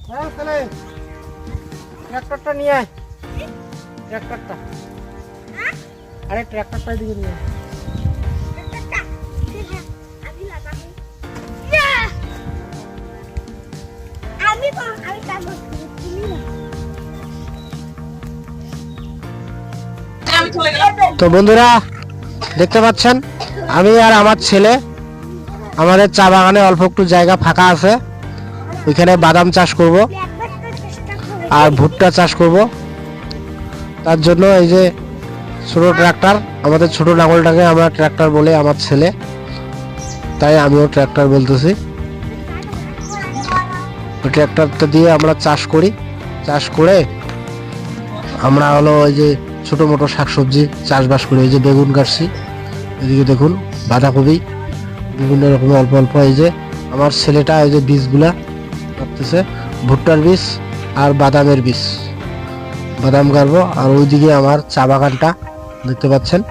হ্যাঁ তাহলে ট্রাক্টরটা নিয়ে আয়, ট্রাক্টরটা। আরে ট্রাক্টরটা দিকে নিয়ে আয়। তো বন্ধুরা দেখতে পাচ্ছেন আমি আর আমার ছেলে আমাদের চা বাগানে অল্প একটু জায়গা ফাঁকা আছে, ওইখানে বাদাম চাষ করব আর ভুট্টা চাষ করব। তার জন্য এই যে ছোট ট্রাক্টর, আমাদের ছোট লাঙলটাকে আমরা ট্রাক্টর বলে আমার ছেলে, তাই আমিও ট্রাক্টর বলতেছি। ওই ট্রাক্টরটা দিয়ে আমরা চাষ করি, চাষ করে আমরা হলো ওই যে ছোটো মোটো শাকসবজি চাষবাস করি। এই যে বেগুন কাটছি, এদিকে দেখুন বাঁধাকপি, বিভিন্ন রকমের অল্প অল্প। এই যে আমার ছেলেটা এই যে বীজগুলা কাটতেছে, ভুট্টার বীজ আর বাদামের বীজ, বাদাম গাড়বো। আর ওইদিকে আমার চা বাগানটা দেখতে পাচ্ছেন।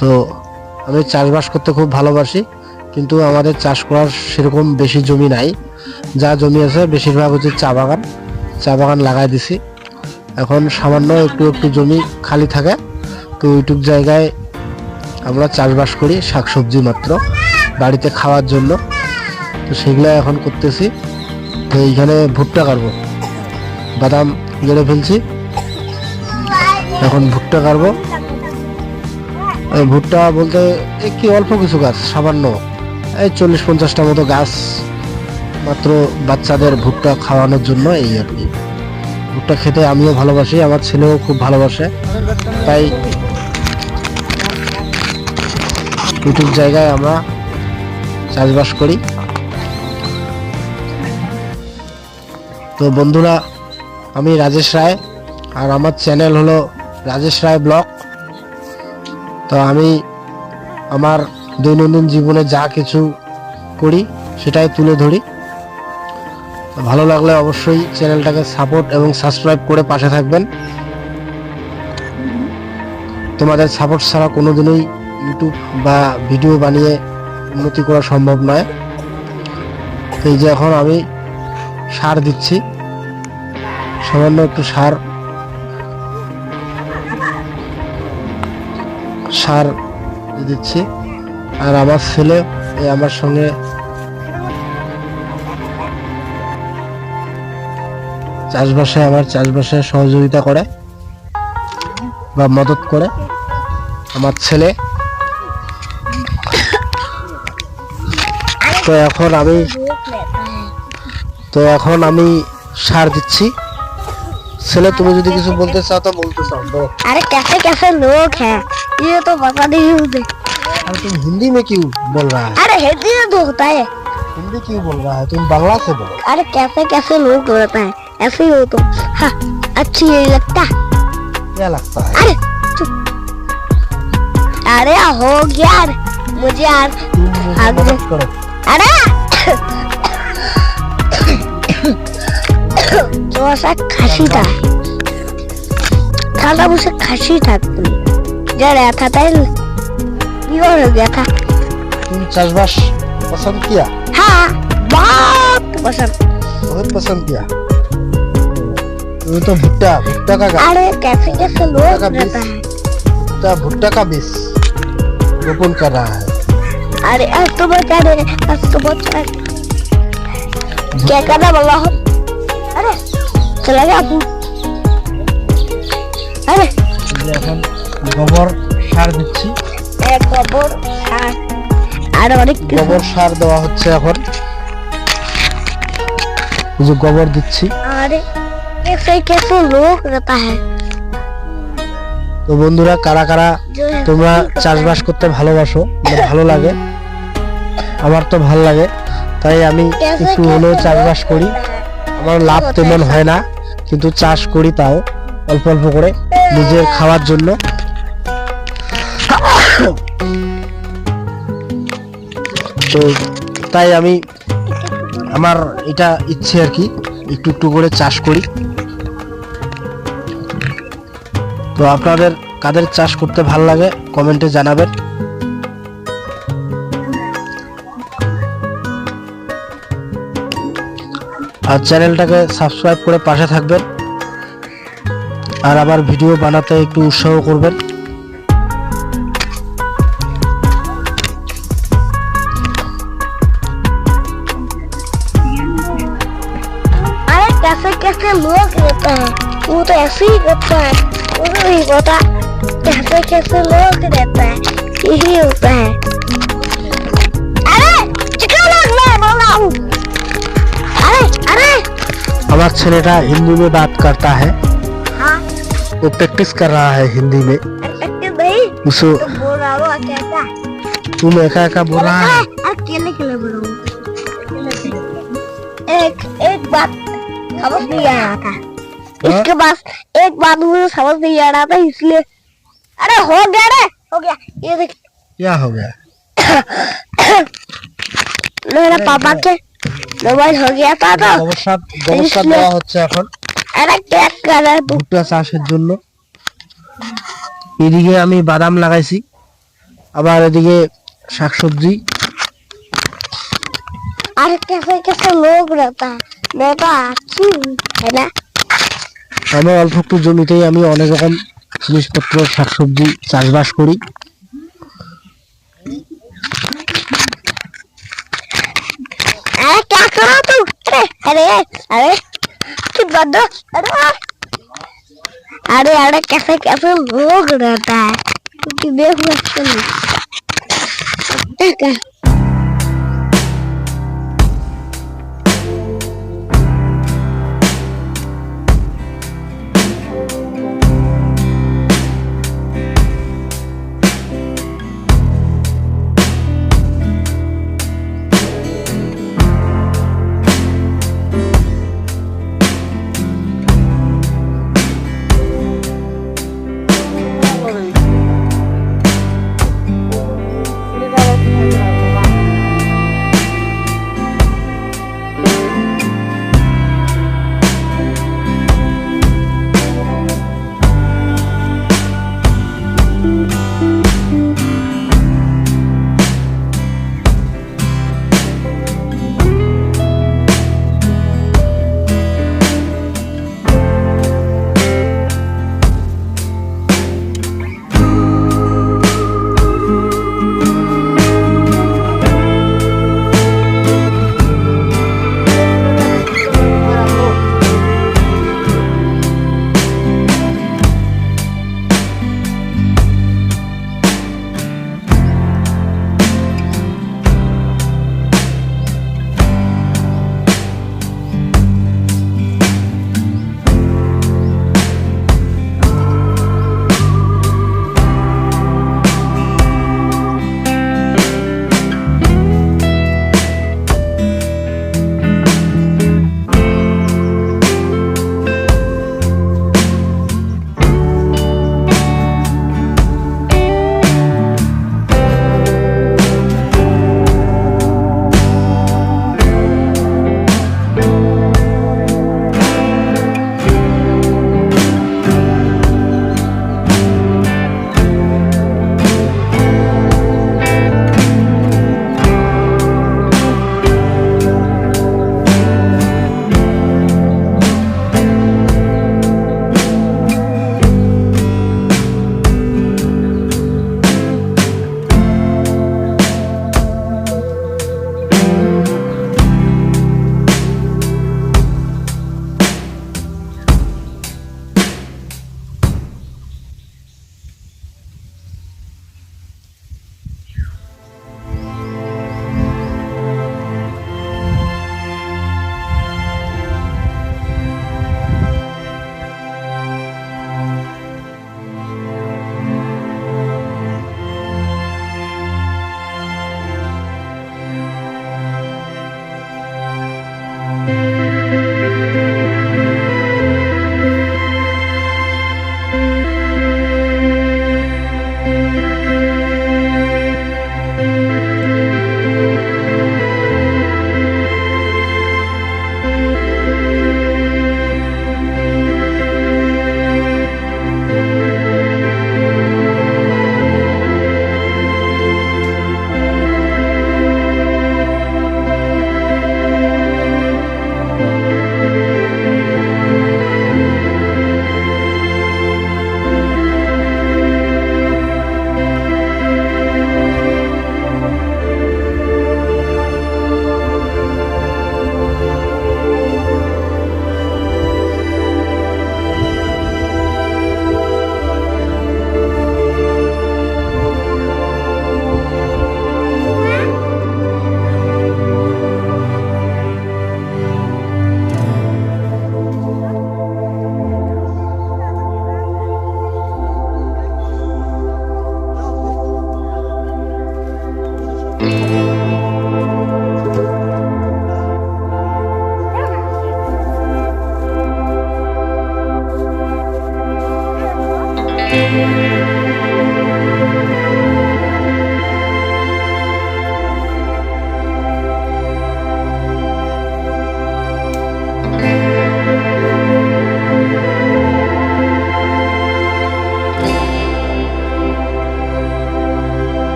তো আমি চাষবাস করতে খুব ভালোবাসি, কিন্তু আমাদের চাষ করার সেরকম বেশি জমি নাই। যা জমি আছে বেশিরভাগ হচ্ছে চা বাগান, চা বাগান লাগাই দিছি। এখন সামান্য একটু একটু জমি খালি থাকে, তো ওইটুক জায়গায় আমরা চাষবাস করি শাকসবজি মাত্র বাড়িতে খাওয়ার জন্য। তো সেগুলো এখন করতেছি। তো এইখানে ভুট্টা কাটবো, বাদাম গেড়ে ফেলছি, এখন ভুট্টা কাটবো। ভুট্টা বলতে কি অল্প কিছু গাছ, সামান্য এই 40-50টা মতো গাছ মাত্র, বাচ্চাদের ভুট্টা খাওয়ানোর জন্য। এই আর কি, ভুট্টা খেতে আমিও ভালোবাসি, আমার ছেলেও খুব ভালোবাসে, তাই এইটুক জায়গায় আমরা চাষবাস করি। তো বন্ধুরা, আমি রাজেশ রায় আর আমার চ্যানেল হলো রাজেশ রায় ব্লগ। তো আমি আমার দৈনন্দিন জীবনে যা কিছু করি সেটাই তুলে ধরি। ভালো লাগলে অবশ্যই চ্যানেলটাকে সাপোর্ট এবং সাবস্ক্রাইব করে পাশে থাকবেন। তোমাদের সাপোর্ট ছাড়া কোনোদিনই ইউটিউব বা ভিডিও বানিয়ে উন্নতি করা সম্ভব নয়। এই যে এখন আমি সার দিচ্ছি, সামান্য একটু সার দিচ্ছি। আর আমার ছেলে আমার সঙ্গে চাষবাসে সহযোগিতা করে বা মদত করে আমার ছেলে। তো এখন আমি সার দিচ্ছি। ছেলে তুমি যদি কিছু বলতে চাও তো বলতে চাও। अरे कैसे कैसे लोग हैं, ये तो पता नहीं मुझे। अरे तुम हिंदी में क्यों बोल रहा है? अरे हिंदी में तो होता है। हिंदी क्यों बोल रहा है? तुम बांग्ला से बोलो। अरे कैसे कैसे लोग रहता है, ऐसे ही हो तो। हाँ, अच्छी नहीं लगता। क्या लगता है? अरे चुप। अरे हो गया मुझे यार। तुम मुझे मदद करो। अरे थोड़ा सा खांसी था, खाना मुझे खांसी था, जब रहता था बीमार हो गया था। तुम चाषबास पसंद किया? हाँ, बहुत पसंद। बहुत पसंद किया। ये तो भुट्टा का गाछ। अरे कैसे कैसे लोग का बीज। रहता है। भुट्टा का बीज रोपण कर रहा है। अरे आज तो बचा रहे, आज तो बचा रहे। क्या करना बोला हो? अरे चला गया आपू। अरे এখন গোবর সার দিচ্ছি, एक गोबर सार আর অনেক গোবর সার দেওয়া হচ্ছে এখন। এই যে গোবর দিচ্ছি। अरे कैसे कैसे लोग रहता है। তো বন্ধুরা, কারা কারা जो है তোমরা চাষবাস করতে ভালোবাসো, ভালো লাগে, আমার তো ভালো লাগে, তাই আমি একটু হলেও চাষবাস করি। আমার লাভ তেমন হয় না, কিন্তু চাষ করি তাও অল্প অল্প করে নিজের খাওয়ার জন্য। তো তাই আমি আমার এটা ইচ্ছে আর কি, একটু একটু করে চাষ করি। তো আপনাদের কাদের চাষ করতে ভালো লাগে কমেন্টে জানাবেন। আর চ্যানেলটাকে সাবস্ক্রাইব করে পাশে থাকবেন, আর আবার ভিডিও বানাতে একটু উৎসাহ করবেন। अरे कैसे कैसे लोग रहता है, वो तो ऐसे ही करता है, वो तो नहीं पता कैसे कैसे लोग रहता है, यही होता है। अरे चिकन लोग मैं बोल रहा हूँ। अरे अरे हमारा ছেলেটা हिंदी में बात करता है, हाँ वो प्रैक्टिस कर रहा है हिंदी में। अटक नहीं उसको तो बोल रहा हूँ कैसा तुम एका एका बोल रहा है। अकेले अकेले बोल रहा हूँ। एक एक बात समझ नहीं आ रहा था, इसके पास एक बात मुझे समझ नहीं आ रहा था इसलिए। अरे हो गया रे, हो गया। ये देख क्या हो गया? मेरा पापा के मोबाइल हो गया था तो গোবর দেওয়া হচ্ছে এখন अरे क्या कर रहा है तू? ভুট্টা চাষের জন্য। এদিকে আমি বাদাম লাগাইছি, আবার এদিকে শাকসবজি। अरे कैसे कैसे लोग रहता है, मैं तो अच्छी हूँ, है ना। আমি অল্প একটু জমিতেই আমি অনেক রকম জিনিসপত্র শাকসবজি চাষবাস করি। अरे क्या कर रहा तू? अरे अरे अरे तू बंदो, अरे अरे अरे कैसे कैसे लोग रहता है, तू देख सकते नहीं।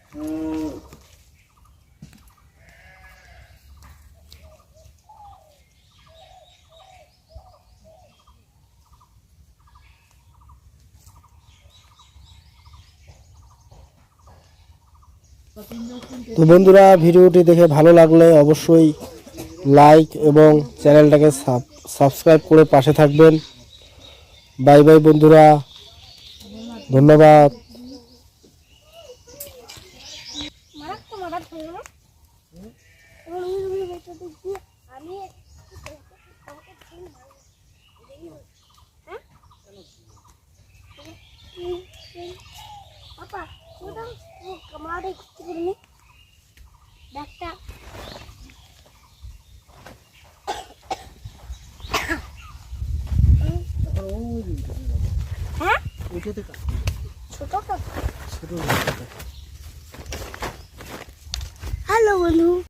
তো বন্ধুরা, ভিডিওটি দেখে ভালো লাগলে অবশ্যই লাইক এবং চ্যানেলটাকে সাবস্ক্রাইব করে পাশে থাকবেন। বাই বাই বন্ধুরা, ধন্যবাদ। Papa, udah kemarin ini daftar. Hah? Halo, Bulu.